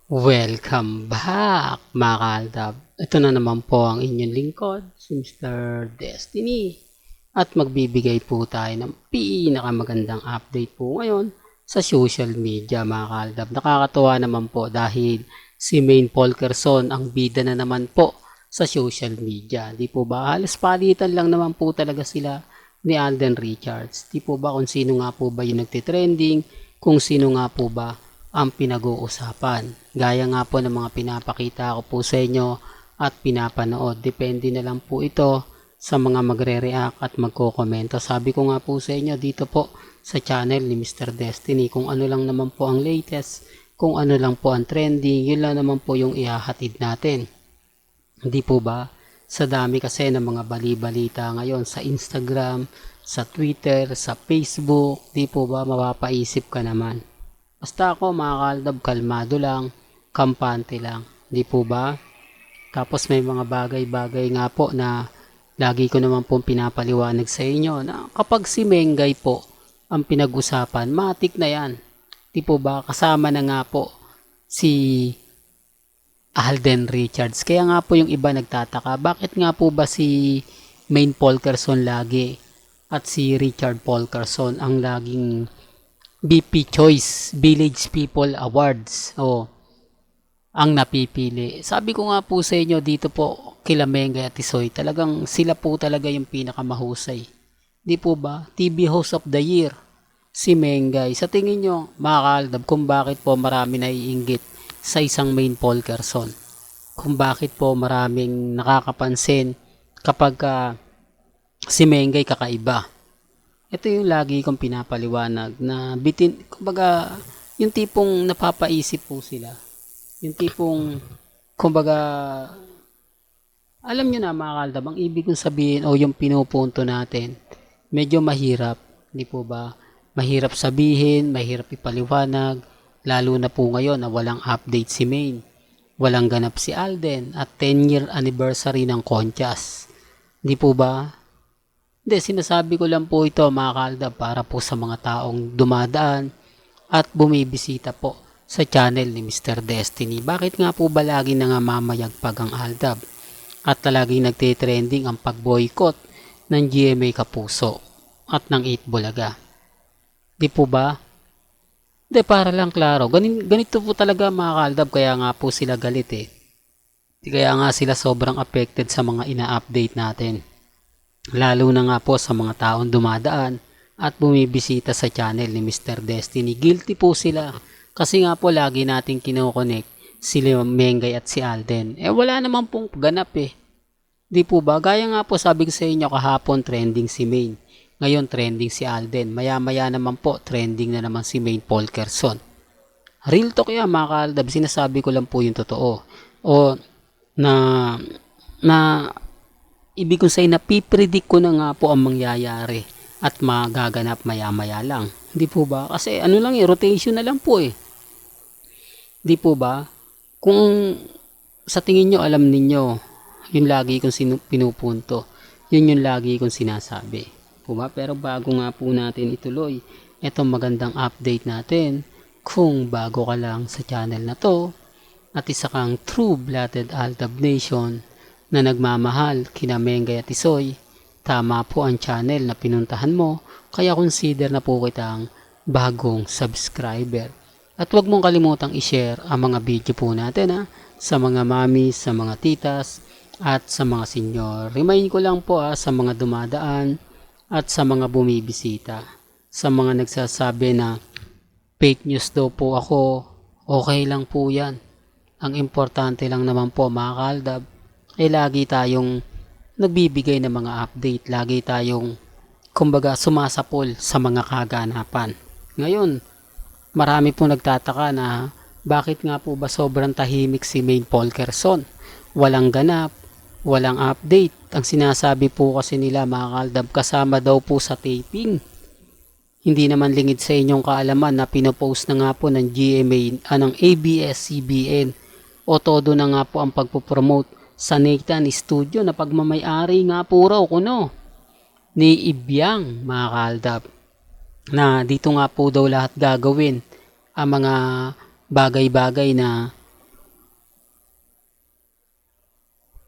Welcome back mga kaaldab. Ito na naman po ang inyong lingkod, si Mr. Destiny. At magbibigay po tayo ng pinakamagandang update po ngayon sa social media mga kaaldab. Nakakatuwa naman po dahil si Maine Polkerson ang bida na naman po sa social media. Di po ba? Halos palitan lang naman po talaga sila ni Alden Richards. Di po ba kung sino nga po ba yung nagtitrending, kung sino nga po ba ang pinag-uusapan. Gaya nga po ng mga pinapakita ko po sa inyo at pinapanood. Depende na lang po ito sa mga magre-react at magko-komento. Sabi ko nga po sa inyo dito po sa channel ni Mr. Destiny kung ano lang naman po ang latest, kung ano lang po ang trending, yun lang naman po yung ihahatid natin. Hindi po ba? Sa dami kasi ng mga bali-balita ngayon sa Instagram, sa Twitter, sa Facebook, di po ba mapapaisip ka naman. Basta ako mga kaaldab, kalmado lang, kampante lang. Di po ba? Tapos may mga bagay-bagay nga po na lagi ko naman pong pinapaliwanag sa inyo na kapag si Mengay po ang pinag-usapan, matik na yan. Di po ba? Kasama na nga po si Alden Richards. Kaya nga po yung iba nagtataka, bakit nga po ba si Maine Polkerson lagi at si Richard Polkerson ang laging BP Choice Village People Awards ang napipili. Sabi ko nga po sa inyo dito po kila Mengay at Tisoy, talagang sila po talaga yung pinakamahusay. Di po ba? TV Host of the Year si Mengay. Sa tingin nyo mga kaaldab kung bakit po marami naiinggit sa isang Maine Polkerson? Kung bakit po maraming nakakapansin kapag si Mengay kakaiba? Ito yung lagi kong pinapaliwanag na bitin, kumbaga, yung tipong napapaisip po sila. Yung tipong, kumbaga, alam nyo na mga kaaldab, ang ibig kong sabihin o yung pinupunto natin, medyo mahirap, di po ba? Mahirap sabihin, mahirap ipaliwanag, lalo na po ngayon na walang update si Maine. Walang ganap si Alden at 10-year anniversary ng Conchas. Di po ba? Hindi, sinasabi ko lang po ito mga kaaldab para po sa mga taong dumadaan at bumibisita po sa channel ni Mr. Destiny. Bakit nga po ba lagi nangangamayagpag ang aldab at laging nagtitrending ang pag-boycott ng GMA Kapuso at ng 8 Bulaga? Di po ba? Hindi, para lang klaro. Ganito po talaga mga kaaldab, kaya nga po sila galit eh. Kaya nga sila sobrang affected sa mga ina-update natin. Lalo na nga po sa mga taong dumadaan at bumibisita sa channel ni Mr. Destiny. Guilty po sila kasi nga po lagi nating kinokonek si Mengay at si Alden. Wala naman pong ganap eh. Di po ba? Gaya nga po sabi ko sa inyo kahapon trending si Maine. Ngayon trending si Alden. Maya-maya naman po trending na naman si Maine Polkerson. Real talk yan mga kaaldab. Sinasabi ko lang po yung totoo. O na ibig kong sabihin na pipredict ko na nga po ang mangyayari at magaganap maya-maya lang. Di po ba? Kasi ano lang rotation na lang po eh. Di po ba? Kung sa tingin nyo, alam ninyo, yun lagi kong pinupunto. Yun yung lagi kong sinasabi. Po ba? Pero bago nga po natin ituloy, etong magandang update natin, kung bago ka lang sa channel na to, at isa kang true-blooded Aldab Nation, na nagmamahal kina Mengay at Tisoy, tama po ang channel na pinuntahan mo, kaya consider na po kitang bagong subscriber. At huwag mong kalimutang i-share ang mga video po natin sa mga mami, sa mga titas, at sa mga senior. Remind ko lang po sa mga dumadaan at sa mga bumibisita. Sa mga nagsasabi na fake news daw po ako, okay lang po yan. Ang importante lang naman po mga kaaldab, lagi tayong nagbibigay ng mga update, lagi tayong kumbaga sumasapol sa mga kaganapan. Ngayon, marami po nagtataka na bakit nga po ba sobrang tahimik si Maine Polkerson? Walang ganap, walang update. Ang sinasabi po kasi nila mga kaaldab, kasama daw po sa taping. Hindi naman lingid sa inyong kaalaman na pinopost na nga po ng GMA, ng ABS-CBN o todo na nga po ang pagpopromote sa Nathan Studio na pagmamayari nga po raw kuno ni Ibyang mga kaaldab, na dito nga po daw lahat gagawin ang mga bagay-bagay na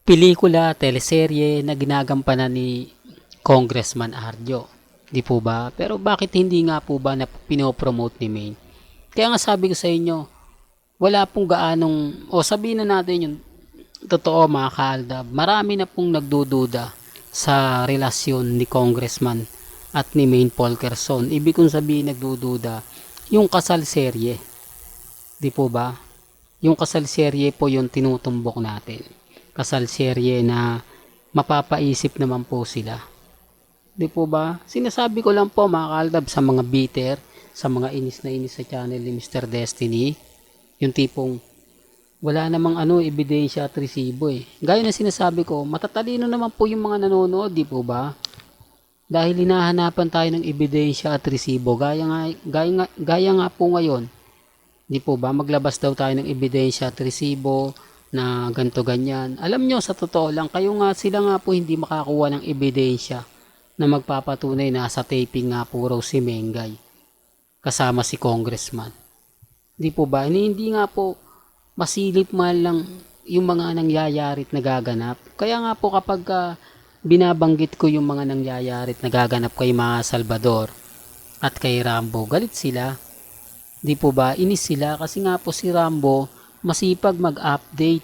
pelikula, teleserye na ginagampanan ni Congressman Arjo. Di po ba? Pero bakit hindi nga po ba na pinopromote ni Maine? Kaya nga sabi ko sa inyo, wala pong gaanong, o sabihin na natin yung totoo mga kaaldab, marami na pong nagdududa sa relasyon ni Congressman at ni Maine Polkerson. Ibig kong sabihin nagdududa, yung kasal serye. Di po ba? Yung kasal serye po yung tinutumbok natin. Kasal serye na mapapaisip naman po sila. Di po ba? Sinasabi ko lang po mga kaaldab sa mga bitter, sa mga inis na inis sa channel ni Mr. Destiny, yung tipong wala namang ebidensya at resibo eh. Gaya na sinasabi ko, matatalino naman po yung mga nanonood, di po ba? Dahil hinahanapan tayo ng ebidensya at resibo, gaya nga po ngayon, di po ba? Maglabas daw tayo ng ebidensya at resibo na ganto ganyan. Alam nyo, sa totoo lang, sila nga po hindi makakuha ng ebidensya na magpapatunay na sa taping nga po raw si Mengay kasama si Congressman. Di po ba? Hindi nga po masilip man lang yung mga nangyayari at nagaganap. Kaya nga po kapag binabanggit ko yung mga nangyayari at nagaganap kay mga Salvador at kay Rambo, galit sila. Di po ba? Inis sila kasi nga po si Rambo masipag mag-update,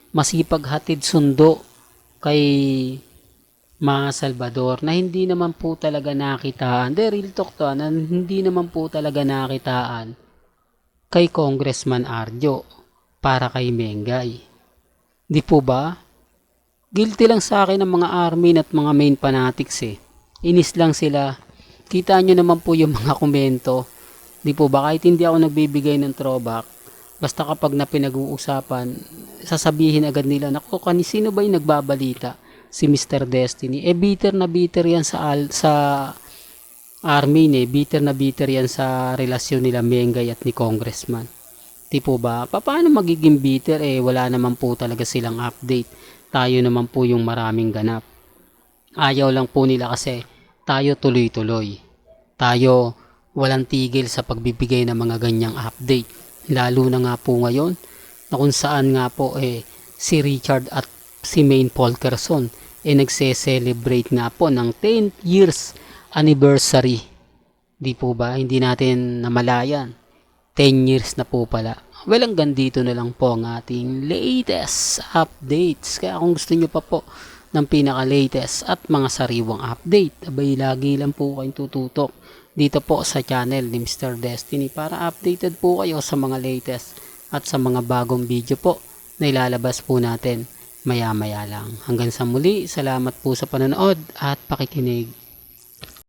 masipag hatid sundo kay mga Salvador na hindi naman po talaga nakitaan. Real talk to, na hindi naman po talaga nakitaan kay Congressman Arjo para kay Mengay. Di po ba? Guilty lang sa akin ng mga army at mga main fanatics eh. Inis lang sila. Kita nyo naman po yung mga komento. Di po ba? Kahit hindi ako nagbibigay ng throwback, basta kapag na pinag-uusapan, sasabihin agad nila, naku, sino ba yung nagbabalita? Si Mr. Destiny. Bitter na bitter yan sa army bitter na bitter yan sa relasyon nila Mengay at ni Congressman. Di po ba? Paano magiging bitter wala naman po talaga silang update. Tayo naman po yung maraming ganap. Ayaw lang po nila kasi tayo tuloy-tuloy. Tayo walang tigil sa pagbibigay ng mga ganyang update. Lalo na nga po ngayon na kung saan nga po si Richard at si Maine Polkerson nagse-celebrate nga po ng 10 years anniversary. Di po ba? Hindi natin namalayan. 10 years na po pala. Well, hanggang dito na lang po ang ating latest updates. Kaya kung gusto nyo pa po ng pinaka-latest at mga sariwang update, abay lagi lang po kayong tututok dito po sa channel ni Mr. Destiny para updated po kayo sa mga latest at sa mga bagong video po na ilalabas po natin maya-maya lang. Hanggang sa muli, salamat po sa panonood at pakikinig.